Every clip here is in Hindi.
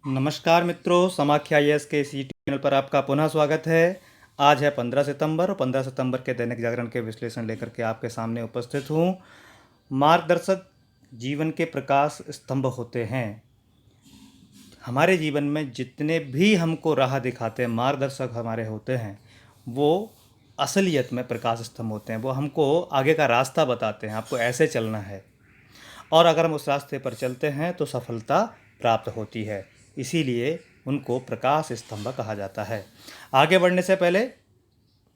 नमस्कार मित्रों, समाख्या यस के इसी चैनल पर आपका पुनः स्वागत है। आज है 15 सितंबर और 15 सितंबर के दैनिक जागरण के विश्लेषण लेकर के आपके सामने उपस्थित हूँ। मार्गदर्शक जीवन के प्रकाश स्तंभ होते हैं। हमारे जीवन में जितने भी हमको राह दिखाते हैं, मार्गदर्शक हमारे होते हैं, वो असलियत में प्रकाश स्तंभ होते हैं। वो हमको आगे का रास्ता बताते हैं, आपको ऐसे चलना है, और अगर हम उस रास्ते पर चलते हैं तो सफलता प्राप्त होती है। इसीलिए उनको प्रकाश स्तंभ कहा जाता है। आगे बढ़ने से पहले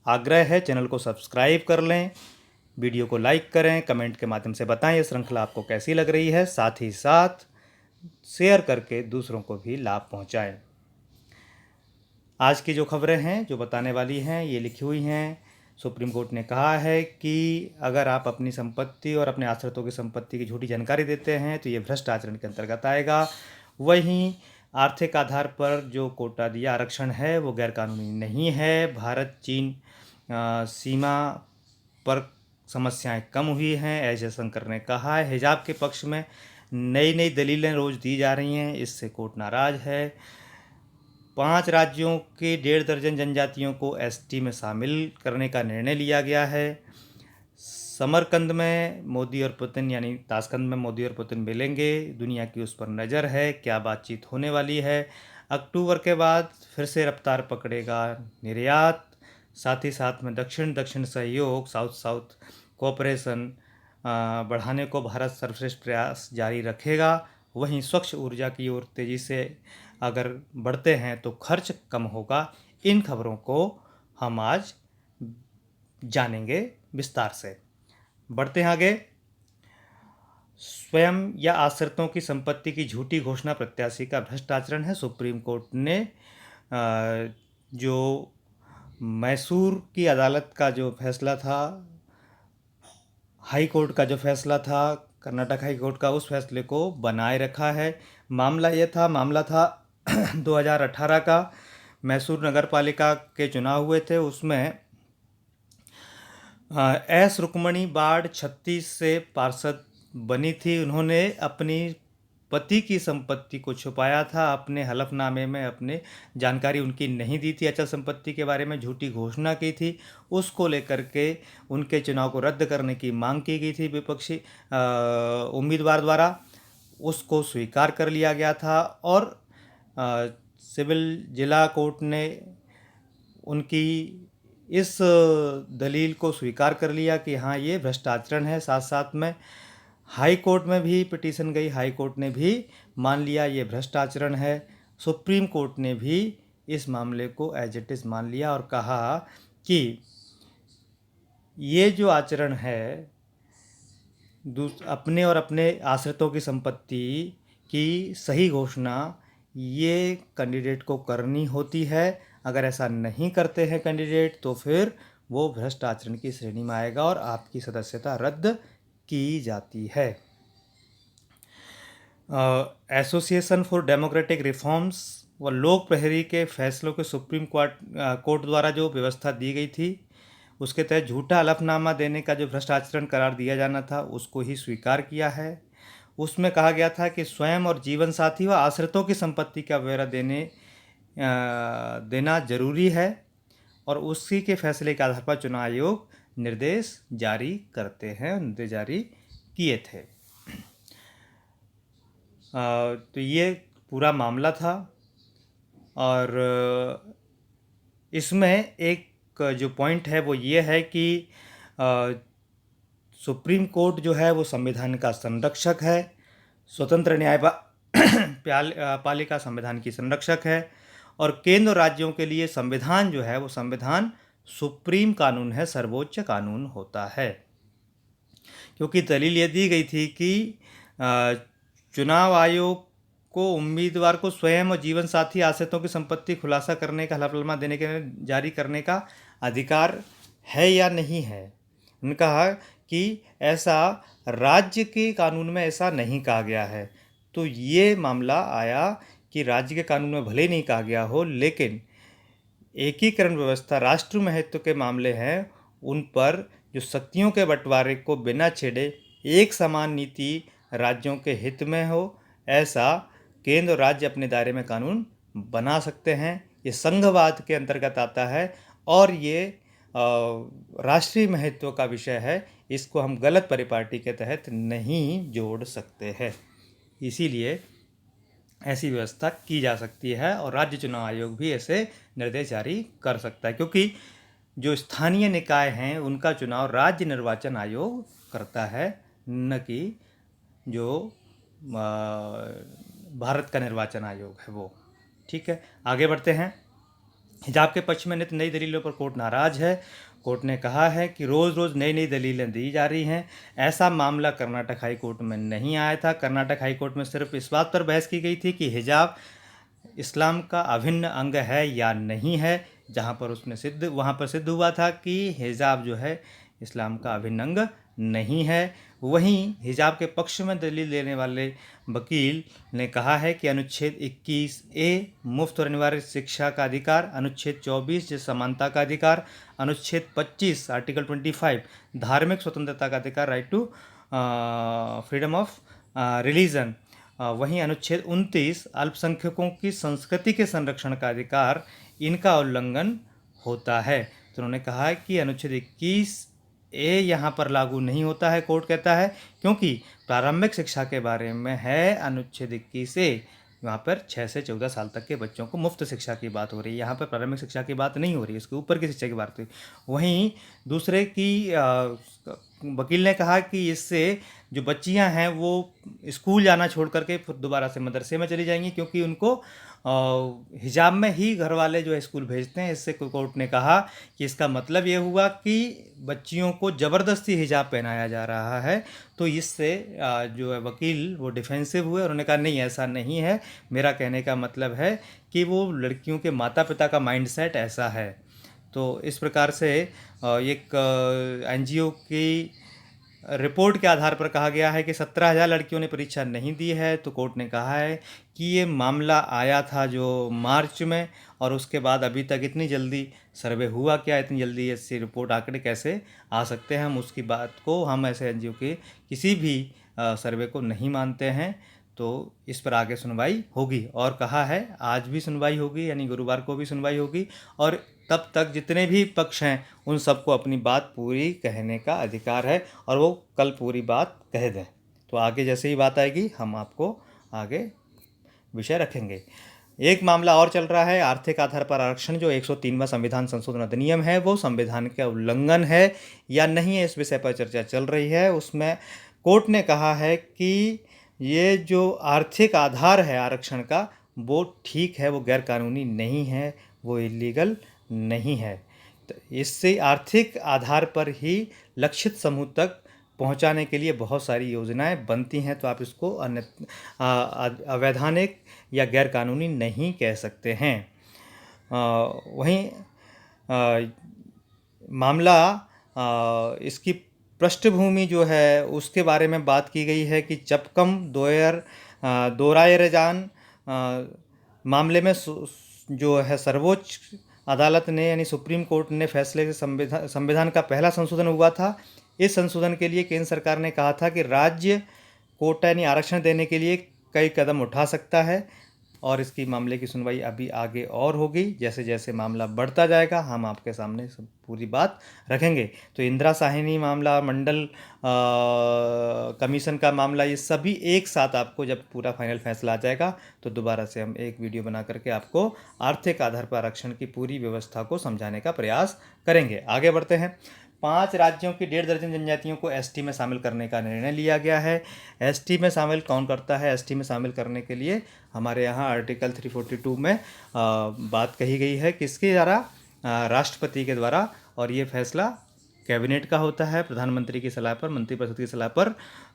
आग्रह है, चैनल को सब्सक्राइब कर लें, वीडियो को लाइक करें, कमेंट के माध्यम से बताएं ये श्रृंखला आपको कैसी लग रही है। साथ ही साथ शेयर करके दूसरों को भी लाभ पहुंचाएं। आज की जो खबरें हैं, जो बताने वाली हैं, ये लिखी हुई हैं। सुप्रीम कोर्ट ने कहा है कि अगर आप अपनी संपत्ति और अपने आश्रितों की संपत्ति की झूठी जानकारी देते हैं तो ये भ्रष्ट आचरण के अंतर्गत आएगा। वहीं आर्थिक आधार पर जो कोटा दिया आरक्षण है वो गैरकानूनी नहीं है। भारत चीन सीमा पर समस्याएं कम हुई हैं, एस जयशंकर ने कहा है। हिजाब के पक्ष में नई नई दलीलें रोज़ दी जा रही हैं, इससे कोर्ट नाराज है। 5 राज्यों के 1.5 दर्जन जनजातियों को एसटी में शामिल करने का निर्णय लिया गया है। समरकंद में मोदी और पुतिन, यानी ताशकंद में मोदी और पुतिन मिलेंगे। दुनिया की उस पर नज़र है, क्या बातचीत होने वाली है। अक्टूबर के बाद फिर से रफ्तार पकड़ेगा निर्यात। साथ ही साथ में दक्षिण दक्षिण सहयोग, साउथ साउथ कोऑपरेशन बढ़ाने को भारत सर्वश्रेष्ठ प्रयास जारी रखेगा। वहीं स्वच्छ ऊर्जा की ओर तेज़ी से अगर बढ़ते हैं तो खर्च कम होगा। इन खबरों को हम आज जानेंगे विस्तार से। बढ़ते हैं आगे। स्वयं या आश्रितों की संपत्ति की झूठी घोषणा प्रत्याशी का भ्रष्ट आचरण है। सुप्रीम कोर्ट ने जो मैसूर की अदालत का जो फैसला था, हाई कोर्ट का जो फैसला था, कर्नाटक हाई कोर्ट का, उस फैसले को बनाए रखा है। मामला था 2018 का। मैसूर नगर पालिका के चुनाव हुए थे। उसमें एस रुक्मणी बाढ़ 36 से पार्षद बनी थी। उन्होंने अपनी पति की संपत्ति को छुपाया था। अपने हलफनामे में अपने जानकारी उनकी नहीं दी थी, अचल संपत्ति के बारे में झूठी घोषणा की थी। उसको लेकर के उनके चुनाव को रद्द करने की मांग की गई थी विपक्षी उम्मीदवार द्वारा। उसको स्वीकार कर लिया गया था और सिविल जिला कोर्ट ने उनकी इस दलील को स्वीकार कर लिया कि हाँ, ये भ्रष्टाचारण है। साथ साथ में हाई कोर्ट में भी पिटीशन गई, हाई कोर्ट ने भी मान लिया ये भ्रष्टाचारण है। सुप्रीम कोर्ट ने भी इस मामले को एज इट इज़ मान लिया और कहा कि ये जो आचरण है, अपने और अपने आश्रितों की संपत्ति की सही घोषणा ये कैंडिडेट को करनी होती है। अगर ऐसा नहीं करते हैं कैंडिडेट तो फिर वो भ्रष्ट आचरण की श्रेणी में आएगा और आपकी सदस्यता रद्द की जाती है। एसोसिएशन फॉर डेमोक्रेटिक रिफॉर्म्स व लोक प्रहरी के फैसलों के सुप्रीम कोर्ट द्वारा जो व्यवस्था दी गई थी, उसके तहत झूठा हलफनामा देने का जो भ्रष्ट आचरण करार दिया जाना था, उसको ही स्वीकार किया है। उसमें कहा गया था कि स्वयं और जीवन साथी व आश्रितों की संपत्ति का ब्यौरा देना जरूरी है और उसी के फैसले के आधार पर चुनाव आयोग निर्देश जारी करते हैं, निर्देश जारी किए थे। तो ये पूरा मामला था और इसमें एक जो पॉइंट है वो ये है कि सुप्रीम कोर्ट जो है वो संविधान का संरक्षक है, स्वतंत्र पालिका संविधान की संरक्षक है और केंद्र और राज्यों के लिए संविधान जो है वो संविधान सुप्रीम कानून है, सर्वोच्च कानून होता है। क्योंकि दलील ये दी गई थी कि चुनाव आयोग को उम्मीदवार को स्वयं और जीवन साथी आश्रितों की संपत्ति खुलासा करने का, हलफनामा देने के जारी करने का अधिकार है या नहीं है। उन्होंने कहा कि ऐसा राज्य के कानून में ऐसा नहीं कहा गया है। तो ये मामला आया कि राज्य के कानून में भले ही नहीं कहा गया हो, लेकिन एकीकरण व्यवस्था, राष्ट्र महत्व के मामले हैं, उन पर जो शक्तियों के बंटवारे को बिना छेड़े एक समान नीति राज्यों के हित में हो, ऐसा केंद्र और राज्य अपने दायरे में कानून बना सकते हैं। ये संघवाद के अंतर्गत आता है और ये राष्ट्रीय महत्व का विषय है। इसको हम गलत परिपाटी के तहत नहीं जोड़ सकते हैं। इसीलिए ऐसी व्यवस्था की जा सकती है और राज्य चुनाव आयोग भी ऐसे निर्देश जारी कर सकता है, क्योंकि जो स्थानीय निकाय हैं उनका चुनाव राज्य निर्वाचन आयोग करता है, न कि जो भारत का निर्वाचन आयोग है वो। ठीक है, आगे बढ़ते हैं। हिजाब के पक्ष में नित्य नई दलीलों पर कोर्ट नाराज है। कोर्ट ने कहा है कि रोज़ रोज़ नई नई दलीलें दी जा रही हैं। ऐसा मामला कर्नाटक हाई कोर्ट में नहीं आया था। कर्नाटक हाई कोर्ट में सिर्फ इस बात पर बहस की गई थी कि हिजाब इस्लाम का अभिन्न अंग है या नहीं है, वहाँ पर सिद्ध हुआ था कि हिजाब जो है इस्लाम का अभिन्न अंग नहीं है। वहीं हिजाब के पक्ष में दलील देने वाले वकील ने कहा है कि अनुच्छेद 21A मुफ्त और अनिवार्य शिक्षा का अधिकार, अनुच्छेद 24 समानता का अधिकार, अनुच्छेद 25 आर्टिकल 25 धार्मिक स्वतंत्रता का अधिकार, right to freedom of religion, वहीं अनुच्छेद 29 अल्पसंख्यकों की संस्कृति के संरक्षण का अधिकार, इनका उल्लंघन होता है। तो उन्होंने कहा है कि अनुच्छेद 21A यहाँ पर लागू नहीं होता है, कोर्ट कहता है, क्योंकि प्रारंभिक शिक्षा के बारे में है। अनुच्छेद 21A वहाँ पर 6 से 14 साल तक के बच्चों को मुफ्त शिक्षा की बात हो रही है, यहाँ पर प्रारंभिक शिक्षा की बात नहीं हो रही है, इसके ऊपर की शिक्षा की बात हुई। वहीं दूसरे की वकील ने कहा कि इससे जो बच्चियां हैं वो स्कूल जाना छोड़ करके फिर दोबारा से मदरसे में चली जाएंगी, क्योंकि उनको हिजाब में ही घर वाले जो है स्कूल भेजते हैं। इससे कोर्ट ने कहा कि इसका मतलब ये हुआ कि बच्चियों को ज़बरदस्ती हिजाब पहनाया जा रहा है। तो इससे जो है वकील वो डिफेंसिव हुए, उन्होंने कहा नहीं ऐसा नहीं है, मेरा कहने का मतलब है कि वो लड़कियों के माता पिता का माइंडसेट ऐसा है। तो इस प्रकार से एक NGO की रिपोर्ट के आधार पर कहा गया है कि 17,000 लड़कियों ने परीक्षा नहीं दी है। तो कोर्ट ने कहा है कि ये मामला आया था जो मार्च में, और उसके बाद अभी तक इतनी जल्दी सर्वे हुआ क्या, इतनी जल्दी ऐसी रिपोर्ट आंकड़े कैसे आ सकते हैं, हम उसकी बात को, हम ऐसे NGO के किसी भी सर्वे को नहीं मानते हैं। तो इस पर आगे सुनवाई होगी, और कहा है आज भी सुनवाई होगी, यानी गुरुवार को भी सुनवाई होगी, और तब तक जितने भी पक्ष हैं उन सबको अपनी बात पूरी कहने का अधिकार है, और वो कल पूरी बात कह दें। तो आगे जैसे ही बात आएगी हम आपको आगे विषय रखेंगे। एक मामला और चल रहा है, आर्थिक आधार पर आरक्षण जो 103वां संविधान संशोधन अधिनियम है वो संविधान का उल्लंघन है या नहीं है, इस विषय पर चर्चा चल रही है। उसमें कोर्ट ने कहा है कि ये जो आर्थिक आधार है आरक्षण का वो ठीक है, वो गैरकानूनी नहीं है, वो इलीगल नहीं है। तो इससे आर्थिक आधार पर ही लक्षित समूह तक पहुंचाने के लिए बहुत सारी योजनाएं बनती हैं, तो आप इसको अवैधानिक या गैरकानूनी नहीं कह सकते हैं। वहीं मामला इसकी पृष्ठभूमि जो है उसके बारे में बात की गई है कि चपकम दोरायरजान मामले में जो है सर्वोच्च अदालत ने यानी सुप्रीम कोर्ट ने फैसले से संविधान का पहला संशोधन हुआ था। इस संशोधन के लिए केंद्र सरकार ने कहा था कि राज्य कोटा यानी आरक्षण देने के लिए कई कदम उठा सकता है, और इसकी मामले की सुनवाई अभी आगे और होगी। जैसे जैसे मामला बढ़ता जाएगा हम आपके सामने सब पूरी बात रखेंगे। तो इंदिरा साहनी मामला, मंडल कमीशन का मामला, ये सभी एक साथ आपको जब पूरा फाइनल फैसला आ जाएगा तो दोबारा से हम एक वीडियो बना करके आपको आर्थिक आधार पर आरक्षण की पूरी व्यवस्था को समझाने का प्रयास करेंगे। आगे बढ़ते हैं। 5 राज्यों की 1.5 दर्जन जनजातियों को ST में शामिल करने का निर्णय लिया गया है। ST में शामिल कौन करता है? ST में शामिल करने के लिए हमारे यहाँ आर्टिकल 342 में बात कही गई है किसके द्वारा? राष्ट्रपति के द्वारा, और ये फैसला कैबिनेट का होता है, प्रधानमंत्री की सलाह पर, मंत्रिपरिषद की सलाह पर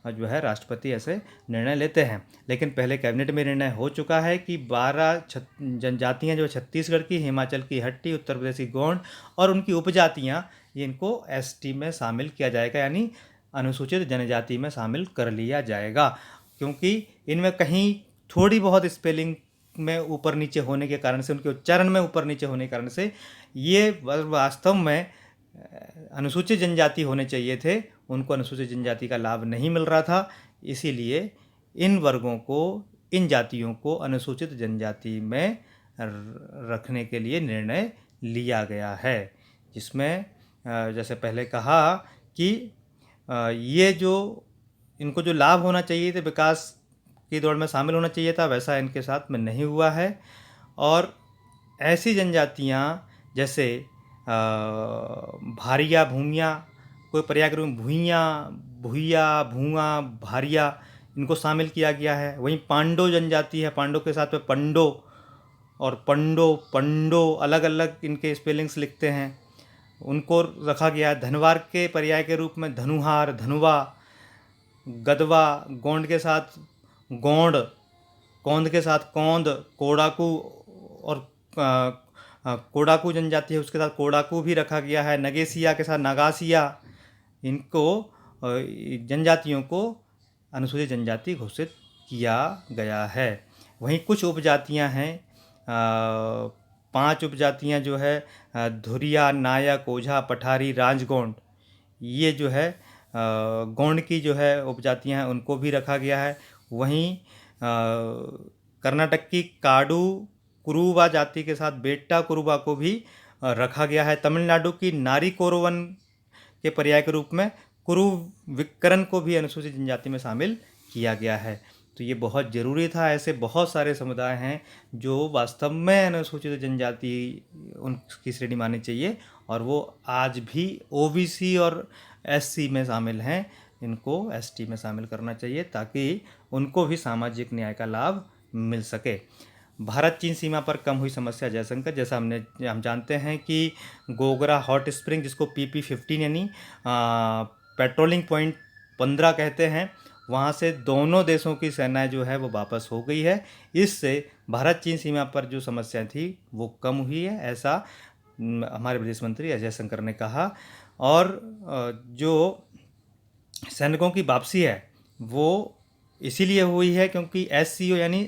जो है राष्ट्रपति ऐसे निर्णय लेते हैं। लेकिन पहले कैबिनेट में निर्णय हो चुका है कि 12 जनजातियाँ जो छत्तीसगढ़ की, हिमाचल की हट्टी, उत्तर प्रदेश की गोंड और उनकी उपजातियाँ, इनको ST में शामिल किया जाएगा, यानी अनुसूचित जनजाति में शामिल कर लिया जाएगा। क्योंकि इनमें कहीं थोड़ी बहुत स्पेलिंग में ऊपर नीचे होने के कारण से, उनके उच्चारण में ऊपर नीचे होने के कारण से ये वास्तव में अनुसूचित जनजाति होने चाहिए थे, उनको अनुसूचित जनजाति का लाभ नहीं मिल रहा था। इसीलिए इन वर्गों को इन जातियों को अनुसूचित जनजाति में रखने के लिए निर्णय लिया गया है, जिसमें जैसे पहले कहा कि ये जो इनको जो लाभ होना चाहिए थे, विकास की दौड़ में शामिल होना चाहिए था, वैसा इनके साथ में नहीं हुआ है। और ऐसी जनजातियाँ जैसे भारिया भूमिया, कोई पर्याय में भूइयाँ, भूइया, भूआ, भारिया, इनको शामिल किया गया है। वहीं पांडो जनजाति है, पांडो के साथ में पंडो और पंडो, पंडो अलग अलग इनके स्पेलिंग्स लिखते हैं, उनको रखा गया है। धनवार के पर्याय के रूप में धनुहार, धनुवा, गदवा, गोंड के साथ गोंड, कौंद के साथ कौंद, कोडाकू और कोडाकू जनजाति है उसके साथ कोडाकू भी रखा गया है। नगेसिया के साथ नगासिया, इनको जनजातियों को अनुसूचित जनजाति घोषित किया गया है। वहीं कुछ उपजातियां हैं, 5 उपजातियां जो है धुरिया, नायक, ओझा, पठारी, राजगोंड, ये जो है गोंड की जो है उपजातियां हैं उनको भी रखा गया है। वहीं कर्नाटक की काडू कुरुबा जाति के साथ बेट्टा कुरुबा को भी रखा गया है। तमिलनाडु की नारी कोरवन के पर्याय के रूप में कुरुविक्करन को भी अनुसूचित जनजाति में शामिल किया गया है। तो ये बहुत ज़रूरी था। ऐसे बहुत सारे समुदाय हैं जो वास्तव में अनुसूचित जनजाति उनकी श्रेणी माननी चाहिए और वो आज भी ओबीसी और एससी में शामिल हैं। इनको एसटी में शामिल करना चाहिए ताकि उनको भी सामाजिक न्याय का लाभ मिल सके। भारत चीन सीमा पर कम हुई समस्या जयशंकर, जैसा हम जानते हैं कि गोगरा हॉट स्प्रिंग, जिसको PP-15 यानी पेट्रोलिंग पॉइंट 15 कहते हैं, वहाँ से दोनों देशों की सेनाएं जो है वो वापस हो गई है। इससे भारत चीन सीमा पर जो समस्या थी वो कम हुई है, ऐसा हमारे विदेश मंत्री अजय शंकर ने कहा। और जो सैनिकों की वापसी है वो इसीलिए हुई है क्योंकि SCO यानी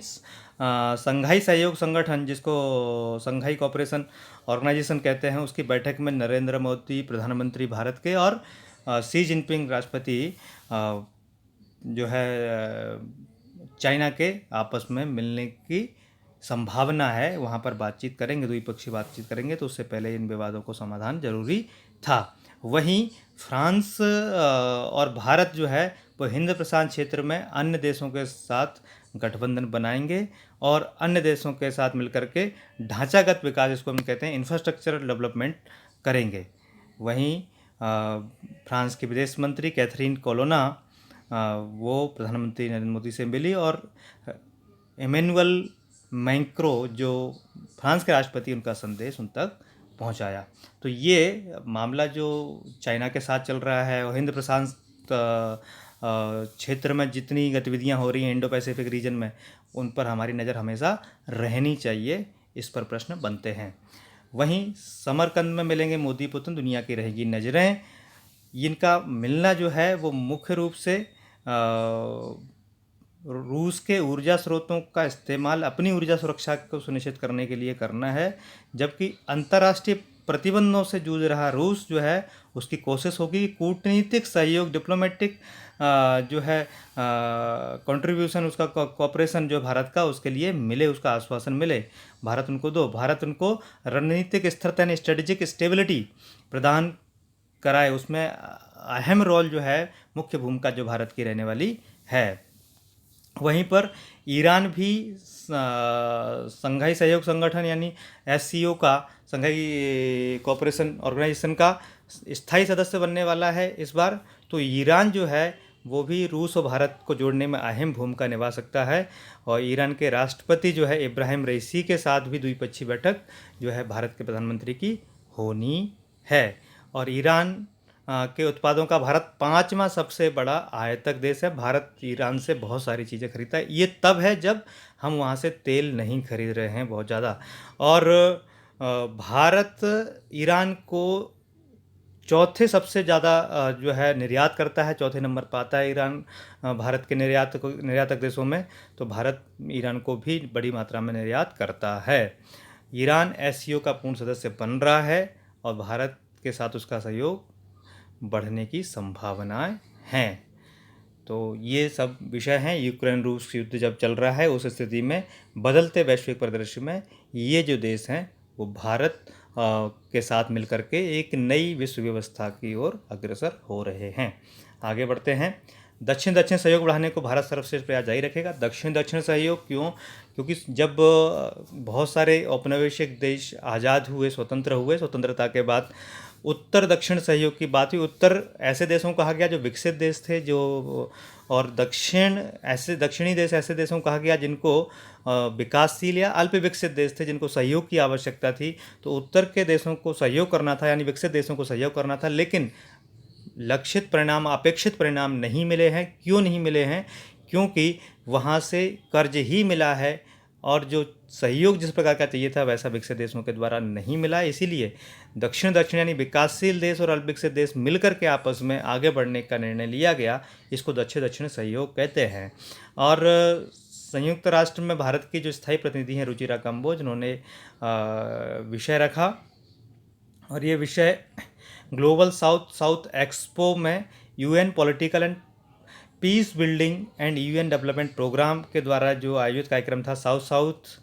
संघाई सहयोग संगठन, जिसको संघाई कोऑपरेशन ऑर्गेनाइजेशन कहते हैं, उसकी बैठक में नरेंद्र मोदी प्रधानमंत्री भारत के और शी जिनपिंग राष्ट्रपति जो है चाइना के आपस में मिलने की संभावना है। वहाँ पर बातचीत करेंगे, द्विपक्षीय बातचीत करेंगे, तो उससे पहले इन विवादों को समाधान जरूरी था। वहीं फ्रांस और भारत जो है वो हिंद प्रशांत क्षेत्र में अन्य देशों के साथ गठबंधन बनाएंगे और अन्य देशों के साथ मिलकर के ढांचागत विकास, जिसको हम कहते हैं इंफ्रास्ट्रक्चरल डेवलपमेंट, करेंगे। वहीं फ्रांस की विदेश मंत्री कैथरीन कोलोना वो प्रधानमंत्री नरेंद्र मोदी से मिली और इमैनुअल मैक्रो जो फ्रांस के राष्ट्रपति, उनका संदेश उन तक पहुंचाया। तो ये मामला जो चाइना के साथ चल रहा है और हिंद प्रशांत क्षेत्र में जितनी गतिविधियां हो रही हैं इंडो पैसिफिक रीजन में, उन पर हमारी नज़र हमेशा रहनी चाहिए, इस पर प्रश्न बनते हैं। वहीं समरकंद में मिलेंगे मोदी पुतिन, दुनिया की रहेगी नज़रें। इनका मिलना जो है वो मुख्य रूप से रूस के ऊर्जा स्रोतों का इस्तेमाल अपनी ऊर्जा सुरक्षा को सुनिश्चित करने के लिए करना है, जबकि अंतर्राष्ट्रीय प्रतिबंधों से जूझ रहा रूस जो है उसकी कोशिश होगी कूटनीतिक सहयोग, डिप्लोमेटिक जो है कंट्रीब्यूशन, उसका कोऑपरेशन जो भारत का, उसके लिए मिले, उसका आश्वासन मिले, भारत उनको दो, भारत उनको रणनीतिक स्थिरता यानी स्ट्रेटेजिक स्टेबिलिटी प्रदान कराए। उसमें अहम रोल जो है, मुख्य भूमिका जो भारत की रहने वाली है। वहीं पर ईरान भी संघाई सहयोग संगठन यानी SCO का, संघाई कोऑपरेशन ऑर्गेनाइजेशन का स्थायी सदस्य बनने वाला है इस बार। तो ईरान जो है वो भी रूस और भारत को जोड़ने में अहम भूमिका निभा सकता है। और ईरान के राष्ट्रपति जो है इब्राहिम रईसी के साथ भी द्विपक्षीय बैठक जो है भारत के प्रधानमंत्री की होनी है। और ईरान के उत्पादों का भारत 5वां सबसे बड़ा आयातक देश है। भारत ईरान से बहुत सारी चीज़ें खरीदता है। ये तब है जब हम वहाँ से तेल नहीं खरीद रहे हैं बहुत ज़्यादा। और भारत ईरान को चौथे सबसे ज़्यादा जो है निर्यात करता है, चौथे नंबर पर आता है ईरान भारत के निर्यातक देशों में। तो भारत ईरान को भी बड़ी मात्रा में निर्यात करता है। ईरान SCO का पूर्ण सदस्य बन रहा है और भारत के साथ उसका सहयोग बढ़ने की संभावनाएं हैं। तो ये सब विषय हैं। यूक्रेन रूस युद्ध जब चल रहा है उस स्थिति में, बदलते वैश्विक परिदृश्य में, ये जो देश हैं वो भारत के साथ मिलकर के एक नई विश्व व्यवस्था की ओर अग्रसर हो रहे हैं। आगे बढ़ते हैं। दक्षिण दक्षिण सहयोग बढ़ाने को भारत सर्वश्रेष्ठ प्रयास जारी रखेगा। दक्षिण दक्षिण सहयोग क्यों? क्योंकि जब बहुत सारे औपनिवेशिक देश आज़ाद हुए, स्वतंत्र हुए, स्वतंत्रता के बाद उत्तर दक्षिण सहयोग की बात हुई। उत्तर ऐसे देशों को कहा गया जो विकसित देश थे, जो, और दक्षिण ऐसे दक्षिणी देश ऐसे देशों को कहा गया जिनको विकासशील या अल्प विकसित देश थे, जिनको सहयोग की आवश्यकता थी। तो उत्तर के देशों को सहयोग करना था, यानी विकसित देशों को सहयोग करना था, लेकिन लक्षित परिणाम, अपेक्षित परिणाम नहीं मिले हैं। क्यों नहीं मिले हैं? क्योंकि वहाँ से कर्ज ही मिला है और जो सहयोग जिस प्रकार का चाहिए था वैसा विकसित देशों के द्वारा नहीं मिला। इसीलिए दक्षिण दक्षिण यानी विकासशील देश और अल्प विकसित देश मिलकर के आपस में आगे बढ़ने का निर्णय लिया गया। इसको दक्षिण दक्षिण सहयोग कहते हैं। और संयुक्त राष्ट्र में भारत की जो स्थायी प्रतिनिधि हैं रुचिरा कंबोज, उन्होंने विषय रखा, और ये विषय ग्लोबल साउथ साउथ एक्सपो में UN political and peace building and UN development programme के द्वारा जो आयोजित कार्यक्रम था, south south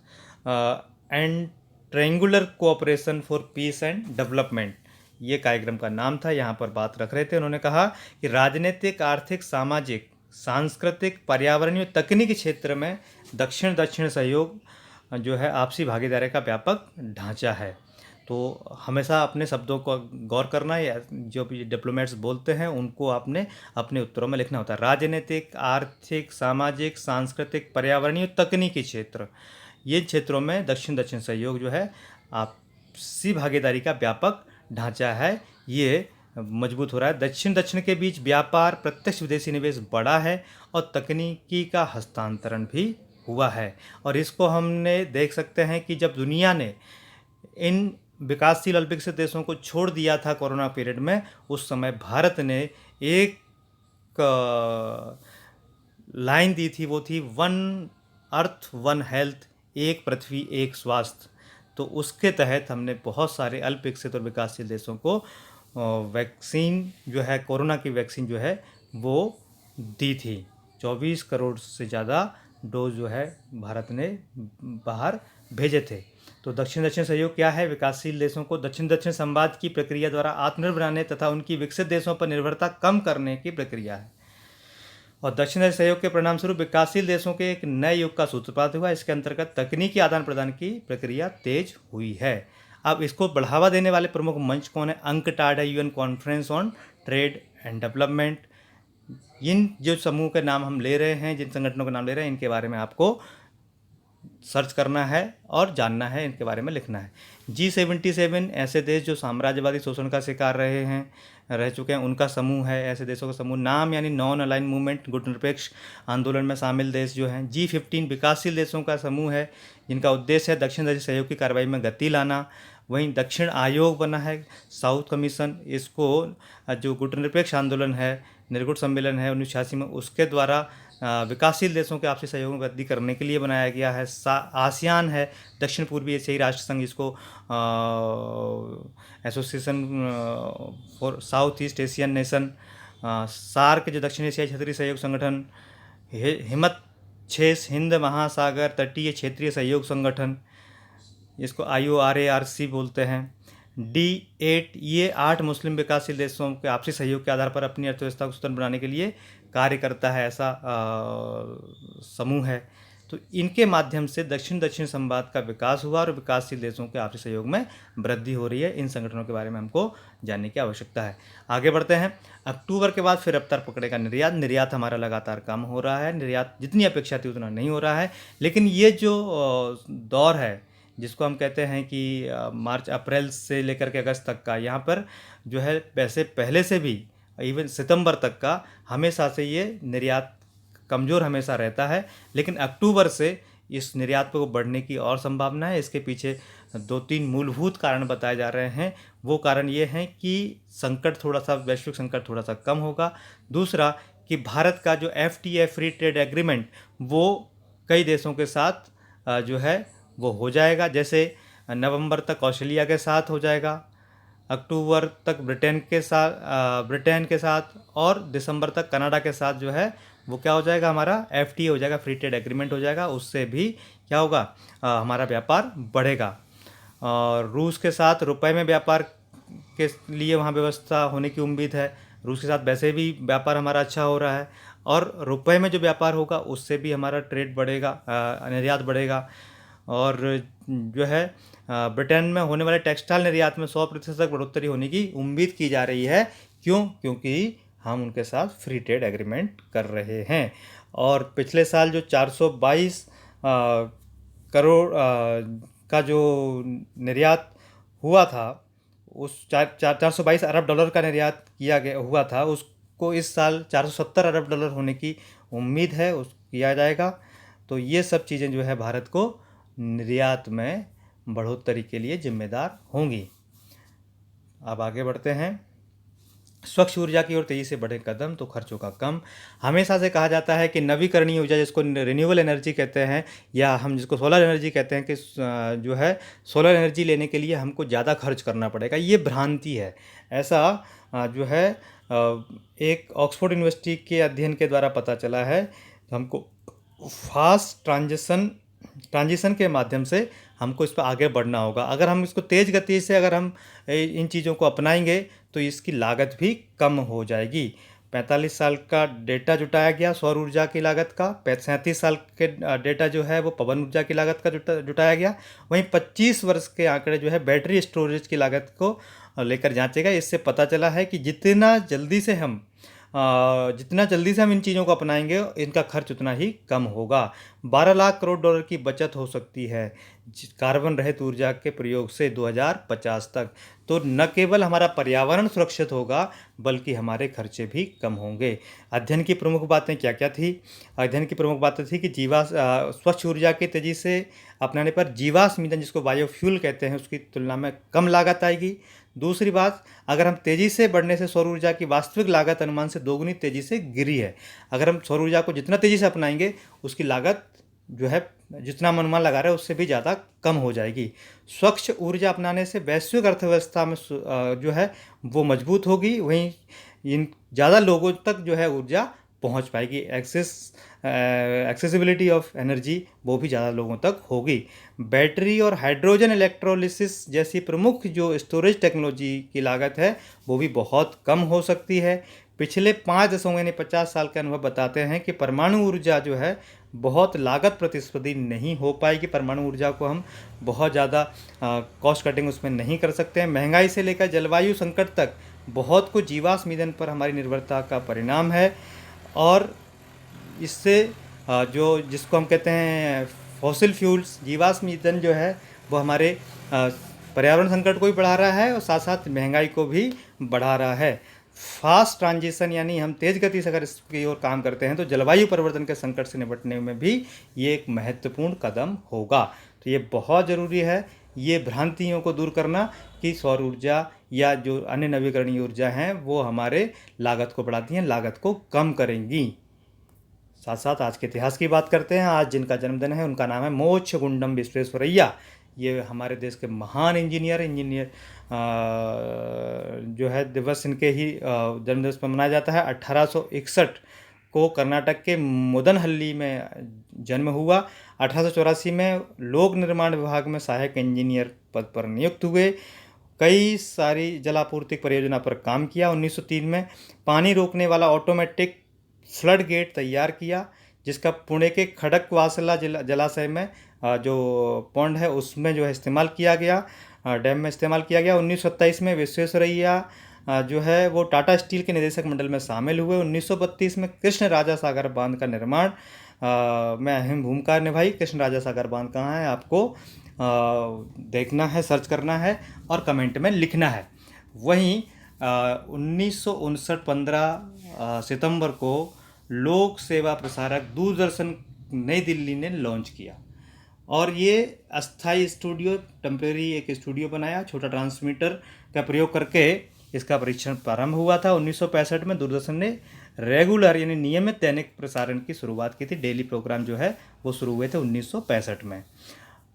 and triangular cooperation for peace and development, ये कार्यक्रम का नाम था। यहाँ पर बात रख रहे थे। उन्होंने कहा कि राजनीतिक, आर्थिक, सामाजिक, सांस्कृतिक, पर्यावरणीय, तकनीकी क्षेत्र में दक्षिण दक्षिण सहयोग जो है आपसी भागीदारी का व्यापक ढांचा है। तो हमेशा अपने शब्दों को गौर करना है, या जो भी डिप्लोमेट्स बोलते हैं उनको आपने अपने उत्तरों में लिखना होता है। राजनीतिक, आर्थिक, सामाजिक, सांस्कृतिक, पर्यावरणीय, तकनीकी क्षेत्र, ये क्षेत्रों में दक्षिण दक्षिण सहयोग जो है आपसी भागीदारी का व्यापक ढांचा है, ये मजबूत हो रहा है। दक्षिण दक्षिण के बीच व्यापार, प्रत्यक्ष विदेशी निवेश बढ़ा है और तकनीकी का हस्तांतरण भी हुआ है। और इसको हमने देख सकते हैं कि जब दुनिया ने इन विकासशील अल्प विकसित देशों को छोड़ दिया था कोरोना पीरियड में, उस समय भारत ने एक लाइन दी थी, वो थी वन अर्थ वन हेल्थ, एक पृथ्वी एक स्वास्थ्य। तो उसके तहत हमने बहुत सारे अल्प विकसित और विकासशील देशों को वैक्सीन जो है, कोरोना की वैक्सीन जो है वो दी थी। 24 करोड़ से ज़्यादा डोज जो है भारत ने बाहर भेजे थे। तो दक्षिण दक्षिण सहयोग क्या है? विकासशील देशों को दक्षिण दक्षिण संवाद की प्रक्रिया द्वारा आत्मनिर्भर बनाने तथा उनकी विकसित देशों पर निर्भरता कम करने की प्रक्रिया है। और दक्षिण दक्षिण सहयोग के परिणाम स्वरूप विकासशील देशों के एक नए युग का सूत्रपात हुआ। इसके अंतर्गत तकनीकी आदान प्रदान की प्रक्रिया तेज हुई है। अब इसको बढ़ावा देने वाले प्रमुख मंच कौन है? अंकटाड है, UN conference on trade and development. इन जो समूह के नाम हम ले रहे हैं, जिन संगठनों के नाम ले रहे हैं, इनके बारे में आपको सर्च करना है और जानना है, इनके बारे में लिखना है। G77 ऐसे देश जो साम्राज्यवादी शोषण का शिकार रह चुके हैं, उनका समूह है। ऐसे देशों का समूह। नाम यानी नॉन अलाइन मूवमेंट, गुटनिरपेक्ष आंदोलन में शामिल देश जो हैं। G15 विकासशील देशों का समूह है, जिनका उद्देश्य है दक्षिण दक्षिण सहयोग की कार्रवाई में गति लाना। वहीं दक्षिण आयोग बना है, साउथ कमीशन। इसको जो गुटनिरपेक्ष आंदोलन है, निर्गुट सम्मेलन है 1986 में, उसके द्वारा विकासशील देशों के आपसी सहयोग में वृद्धि करने के लिए बनाया गया है। आसियान है, दक्षिण पूर्वी एशियाई राष्ट्र संघ, इसको association for South East Asian nation. SAARC जो दक्षिण एशियाई क्षेत्रीय सहयोग संगठन। हिमत 6 हिंद महासागर तटीय क्षेत्रीय सहयोग संगठन, इसको IORARC बोलते हैं। D8 ये 8 मुस्लिम विकासशील देशों के आपसी सहयोग के आधार पर अपनी अर्थव्यवस्था को सुदृढ़ बनाने के लिए कार्य करता है, ऐसा समूह है। तो इनके माध्यम से दक्षिण दक्षिण संवाद का विकास हुआ और विकासशील देशों के आपसी सहयोग में वृद्धि हो रही है। इन संगठनों के बारे में हमको जानने की आवश्यकता है। आगे बढ़ते हैं। अक्टूबर के बाद फिर रफ्तार पकड़ेगा निर्यात हमारा लगातार कम हो रहा है। निर्यात जितनी अपेक्षा थी उतना नहीं हो रहा है। लेकिन ये जो दौर है, जिसको हम कहते हैं कि मार्च अप्रैल से लेकर के अगस्त तक का, यहाँ पर जो है वैसे पहले से भी इवन सितंबर तक का हमेशा से ये निर्यात कमज़ोर हमेशा रहता है। लेकिन अक्टूबर से इस निर्यात को बढ़ने की और संभावना है। इसके पीछे 2-3 मूलभूत कारण बताए जा रहे हैं। वो कारण ये हैं कि संकट थोड़ा सा, वैश्विक संकट थोड़ा सा कम होगा। दूसरा कि भारत का जो FTA फ्री ट्रेड एग्रीमेंट वो कई देशों के साथ जो है वो हो जाएगा। जैसे नवंबर तक ऑस्ट्रेलिया के साथ हो जाएगा, अक्टूबर तक ब्रिटेन के साथ और दिसंबर तक कनाडा के साथ जो है वो क्या हो जाएगा, हमारा FTA हो जाएगा, फ्री ट्रेड एग्रीमेंट हो जाएगा। उससे भी क्या होगा, हमारा व्यापार बढ़ेगा। और रूस के साथ रुपए में व्यापार के लिए वहाँ व्यवस्था होने की उम्मीद है। रूस के साथ वैसे भी व्यापार हमारा अच्छा हो रहा है, और रुपए में जो व्यापार होगा उससे भी हमारा ट्रेड बढ़ेगा, निर्यात बढ़ेगा। और जो है ब्रिटेन में होने वाले टेक्सटाइल निर्यात में 100% तक बढ़ोतरी होने की उम्मीद की जा रही है। क्यों? क्योंकि हम उनके साथ फ्री ट्रेड एग्रीमेंट कर रहे हैं। और पिछले साल जो 422 करोड़ का जो निर्यात हुआ था, उस 422 अरब डॉलर का निर्यात किया गया हुआ था, उसको इस साल 470 अरब डॉलर होने की उम्मीद है, उस किया जाएगा। तो ये सब चीज़ें जो है भारत को निर्यात में बढ़ोतरी के लिए जिम्मेदार होंगी। अब आगे बढ़ते हैं। स्वच्छ ऊर्जा की ओर तेजी से बढ़े कदम तो खर्चों का कम। हमेशा से कहा जाता है कि नवीकरणीय ऊर्जा, जिसको रिन्यूएबल एनर्जी कहते हैं, या हम जिसको सोलर एनर्जी कहते हैं, कि जो है सोलर एनर्जी लेने के लिए हमको ज़्यादा खर्च करना पड़ेगा। ये भ्रांति है। ऐसा जो है एक ऑक्सफोर्ड यूनिवर्सिटी के अध्ययन के द्वारा पता चला है। तो हमको फास्ट ट्रांजिशन के माध्यम से हमको इस पर आगे बढ़ना होगा। अगर हम इसको तेज़ गति से अगर हम इन चीज़ों को अपनाएंगे तो इसकी लागत भी कम हो जाएगी। 45 साल का डेटा जुटाया गया सौर ऊर्जा की लागत का, 37 साल के डेटा जो है वो पवन ऊर्जा की लागत का जुटाया गया। वहीं 25 वर्ष के आंकड़े जो है बैटरी स्टोरेज की लागत को लेकर जांचे गए। इससे पता चला है कि जितना जल्दी से हम इन चीज़ों को अपनाएंगे, इनका खर्च उतना ही कम होगा। 12 लाख करोड़ डॉलर की बचत हो सकती है कार्बन रहित ऊर्जा के प्रयोग से 2050 तक। तो न केवल हमारा पर्यावरण सुरक्षित होगा, बल्कि हमारे खर्चे भी कम होंगे। अध्ययन की प्रमुख बातें क्या क्या थी? अध्ययन की प्रमुख बातें थी कि स्वच्छ ऊर्जा की तेज़ी से अपनाने पर जीवाश्म ईंधन, जिसको बायोफ्यूल कहते हैं, उसकी तुलना में कम लागत आएगी। दूसरी बात, अगर हम तेज़ी से बढ़ने से सौर ऊर्जा की वास्तविक लागत अनुमान से दोगुनी तेज़ी से गिरी है। अगर हम सौर ऊर्जा को जितना तेज़ी से अपनाएंगे, उसकी लागत जो है जितना हम अनुमान लगा रहे हैं उससे भी ज़्यादा कम हो जाएगी। स्वच्छ ऊर्जा अपनाने से वैश्विक अर्थव्यवस्था में जो है वो मजबूत होगी। वहीं इन ज़्यादा लोगों तक जो है ऊर्जा पहुंच पाएगी। एक्सेसिबिलिटी ऑफ एनर्जी वो भी ज़्यादा लोगों तक होगी। बैटरी और हाइड्रोजन इलेक्ट्रोलिसिस जैसी प्रमुख जो स्टोरेज टेक्नोलॉजी की लागत है वो भी बहुत कम हो सकती है। पिछले 5 दशकों यानी 50 साल के अनुभव बताते हैं कि परमाणु ऊर्जा जो है बहुत लागत प्रतिस्पर्धी नहीं हो पाएगी। परमाणु ऊर्जा को हम बहुत ज़्यादा कॉस्ट कटिंग उसमें नहीं कर सकते हैं। महंगाई से लेकर जलवायु संकट तक बहुत कुछ जीवाश्म ईंधन पर हमारी निर्भरता का परिणाम है। और इससे जिसको हम कहते हैं फॉसिल फ्यूल्स, जीवाश्म ईंधन जो है वो हमारे पर्यावरण संकट को भी बढ़ा रहा है और साथ साथ महंगाई को भी बढ़ा रहा है। फास्ट ट्रांजिशन यानी हम तेज़ गति से अगर इसकी ओर काम करते हैं तो जलवायु परिवर्तन के संकट से निपटने में भी ये एक महत्वपूर्ण कदम होगा। तो ये बहुत ज़रूरी है ये भ्रांतियों को दूर करना कि सौर ऊर्जा या जो अन्य नवीकरणीय ऊर्जा हैं वो हमारे लागत को बढ़ाती हैं, लागत को कम करेंगी। साथ साथ आज के इतिहास की बात करते हैं। आज जिनका जन्मदिन है उनका नाम है मोक्षगुंडम विश्वेश्वरैया। ये हमारे देश के महान इंजीनियर जो है दिवस इनके ही जन्मदिवस पर मनाया जाता है। 1861 को कर्नाटक के मुदनहल्ली में जन्म हुआ। 1884 में लोक निर्माण विभाग में सहायक इंजीनियर पद पर नियुक्त हुए। कई सारी जलापूर्ति परियोजना पर काम किया। 1903 में पानी रोकने वाला ऑटोमेटिक फ्लड गेट तैयार किया, जिसका पुणे के खड़कवासला जलाशय में जो पॉन्ड है उसमें जो है इस्तेमाल किया गया, डैम में इस्तेमाल किया गया। 1927 में विश्वेश्वरैया जो है वो टाटा स्टील के निदेशक मंडल में शामिल हुए। 1932 में कृष्ण राजा सागर बांध का निर्माण में अहम भूमिका निभाई। कृष्ण राजा सागर बांध कहाँ है आपको देखना है, सर्च करना है और कमेंट में लिखना है। वहीं 1959 15 सितंबर को लोक सेवा प्रसारक दूरदर्शन नई दिल्ली ने लॉन्च किया और ये अस्थाई स्टूडियो, टेम्परेरी एक स्टूडियो बनाया। छोटा ट्रांसमीटर का प्रयोग करके इसका परीक्षण प्रारंभ हुआ था। 1965 में दूरदर्शन ने रेगुलर यानी नियमित दैनिक प्रसारण की शुरुआत की थी। डेली प्रोग्राम जो है वो शुरू हुए थे 1965 में।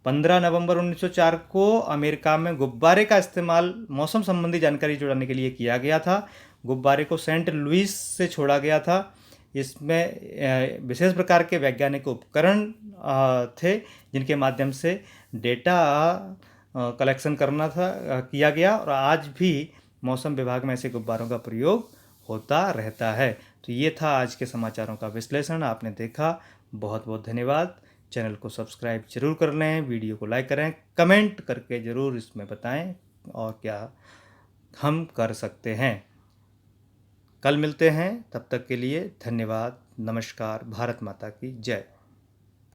15 नवंबर 1904 को अमेरिका में गुब्बारे का इस्तेमाल मौसम संबंधी जानकारी जुटाने के लिए किया गया था। गुब्बारे को सेंट लुइस से छोड़ा गया था। इसमें विशेष प्रकार के वैज्ञानिक उपकरण थे जिनके माध्यम से डेटा कलेक्शन करना था किया गया, और आज भी मौसम विभाग में ऐसे गुब्बारों का प्रयोग होता रहता है। तो ये था आज के समाचारों का विश्लेषण, आपने देखा। बहुत बहुत धन्यवाद। चैनल को सब्सक्राइब जरूर कर लें, वीडियो को लाइक करें, कमेंट करके ज़रूर इसमें बताएं और क्या हम कर सकते हैं। कल मिलते हैं, तब तक के लिए धन्यवाद। नमस्कार। भारत माता की जय।